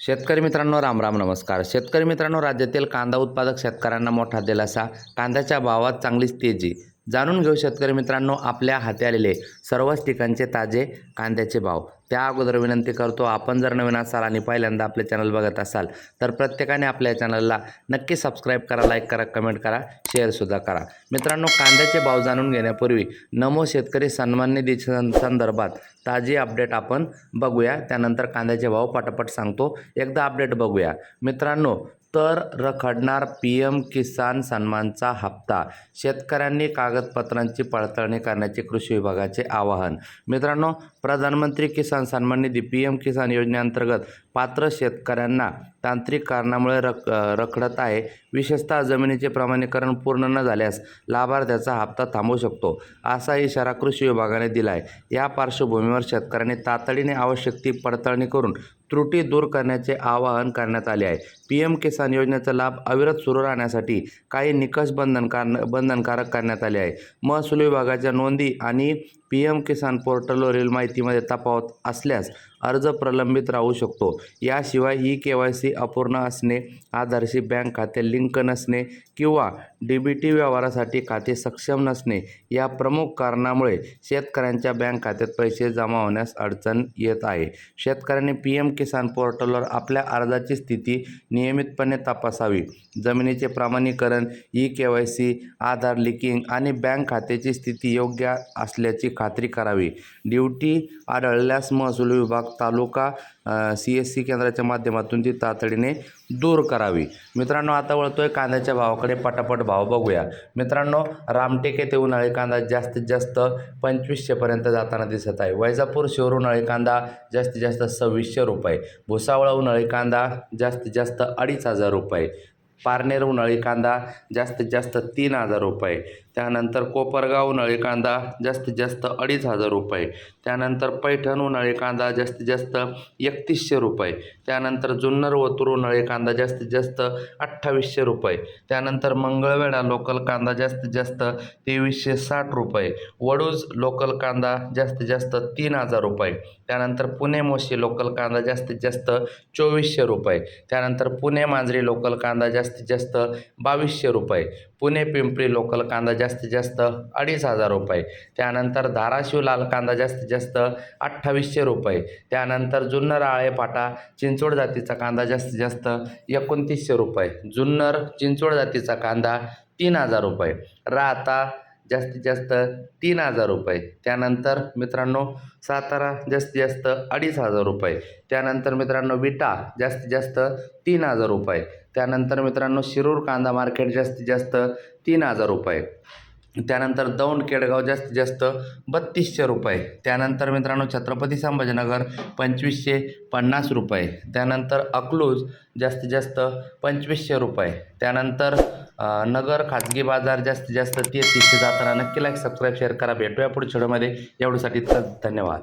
शेतकरी मित्रांनो, राम राम नमस्कार. शेतकरी मित्रांनो, राज्यातील कांदा उत्पादक शेतकऱ्यांना मोठा दिलासा, कांद्याच्या भावात चांगलीच तेजी. जाणून घेऊ शेतकरी मित्रांनो आपल्या हाती आलेले सर्वच ठिकाणचे ताजे कांद्याचे भाव. त्या अगोदर विनंती करतो, आपण जर नवीन असाल आणि पहिल्यांदा आपले चॅनल बघत असाल तर प्रत्येकाने आपल्या चॅनलला नक्की सबस्क्राईब करा, लाईक करा, कमेंट करा, शेअरसुद्धा करा. मित्रांनो, कांद्याचे भाव जाणून घेण्यापूर्वी नमो शेतकरी सन्मान निधी संदर्भात ताजी अपडेट आपण बघूया. त्यानंतर कांद्याचे भाव पटापट सांगतो. एकदा अपडेट बघूया मित्रांनो. तर रखडणार PM किसान सन्मानचा हप्ता, शेतकऱ्यांनी कागदपत्रांची पडताळणी करण्याचे कृषी विभागाचे आवाहन. मित्रांनो, प्रधानमंत्री किसान सन्मान निधी PM किसान योजनेअंतर्गत पात्र शेतकऱ्यांना तांत्रिक कारणामुळे रखडत आहे. विशेषतः जमिनीचे प्रमाणीकरण पूर्ण न झाल्यास लाभार्थ्याचा हप्ता थांबू शकतो, असा इशारा कृषी विभागाने दिला आहे. या पार्श्वभूमीवर शेतकऱ्यांनी तातडीने आवश्यक ती पडताळणी करून त्रुटी दूर करण्याचे आवाहन करण्यात आले आहे. PM किसान योजनेचा लाभ अविरत सुरू राहण्यासाठी काही निकष बंधनकारक करण्यात आले आहे. महसूल विभागाच्या नोंदी आणि PM किसान पोर्टलवरील माहितीमध्ये तफावत असल्यास अर्ज प्रलंबित राहू शकतो. याशिवाय KYC अपूर्ण असणे, आधारशी बँक खाते लिंक नसणे किंवा DBT व्यवहारासाठी खाते सक्षम नसणे या प्रमुख कारणामुळे शेतकऱ्यांच्या बँक खात्यात पैसे जमा होण्यास अडचण येत आहे. शेतकऱ्यांनी PM किसान पोर्टलवर आपल्या अर्जाची स्थिती नियमितपणे तपासावी. जमिनीचे प्रमाणीकरण, KYC, आधार लिंकिंग आणि बँक खात्याची स्थिती योग्य असल्याची खात्री करावी. ड्युटी आढळल्यास महसूल विभाग तालुका CSC केंद्राच्या माध्यमातून ती तातडीने दूर करावी. मित्रांनो, आता वळतोय कांद्याच्या भावाकडे. पटापट भाव बघूया. मित्रांनो, रामटेक येथे उन्हाळी कांदा जास्तीत जास्त 2500 पर्यंत जाताना दिसत आहे. वैजापूर शिरूर उन्हाळी कांदा जास्तीत जास्त 2600 रुपये. भुसावळ उन्हाळी कांदा जास्तीत जास्त 2500 रुपये. पारनेर उन्हाळी कांदा जास्तीत जास्त 3000 रुपये. त्यानंतर कोपरगाव उन्हाळी कांदा जास्तीत जास्त 2500 रुपये. त्यानंतर पैठण उन्हाळी कांदा जास्तीत जास्त 3100 रुपये. त्यानंतर जुन्नर वतूर उन्हाळी कांदा जास्तीत जास्त 2800 रुपये. त्यानंतर मंगळवेढा लोकल कांदा जास्तीत जास्त 2360 रुपये. वडूज लोकल कांदा जास्तीत जास्त 3000 रुपये. त्यानंतर पुणे मोशी लोकल कांदा जास्तीत जास्त 2400 रुपये. त्यानंतर पुणे मांजरी लोकल कांदा जास्तीत जास्त 2200 रुपये. पुणे पिंपरी लोकल कांदा जास्तीत जास्त 2500 रुपये. त्यानंतर धाराशिव लाल कांदा जास्तीत जास्त 2800 रुपये. त्यानंतर जुन्नर आळे फाटा चिंचवड जातीचा कांदा जास्तीत जास्त 2900 रुपये. जुन्नर चिंचवड जातीचा कांदा 3000 रुपये. राहता जास्तीत जास्त 3000 रुपये. त्यानंतर मित्रांनो, सातारा जास्तीत जास्त 2500 रुपये. त्यानंतर मित्रांनो, विटा जास्तीत जास्त 3000 रुपये. त्यानंतर मित्रांनो, शिरूर कांदा मार्केट जास्तीत जास्त 3000 रुपये. त्यानंतर दौंड केडगाव जास्तीत जास्त 3200 रुपये. त्यानंतर मित्रांनो, छत्रपती संभाजीनगर 2550 रुपये. त्यानंतर अकलूज जास्तीत जास्त 2500 रुपये. त्यानंतर नगर खाजगी बाजार जास्तीत जास्त 3300 जाताना. नक्की लाईक, सबस्क्राईब, शेअर करा. भेटूया पुढच्या व्हिडिओमध्ये. एवढ्यासाठी धन्यवाद.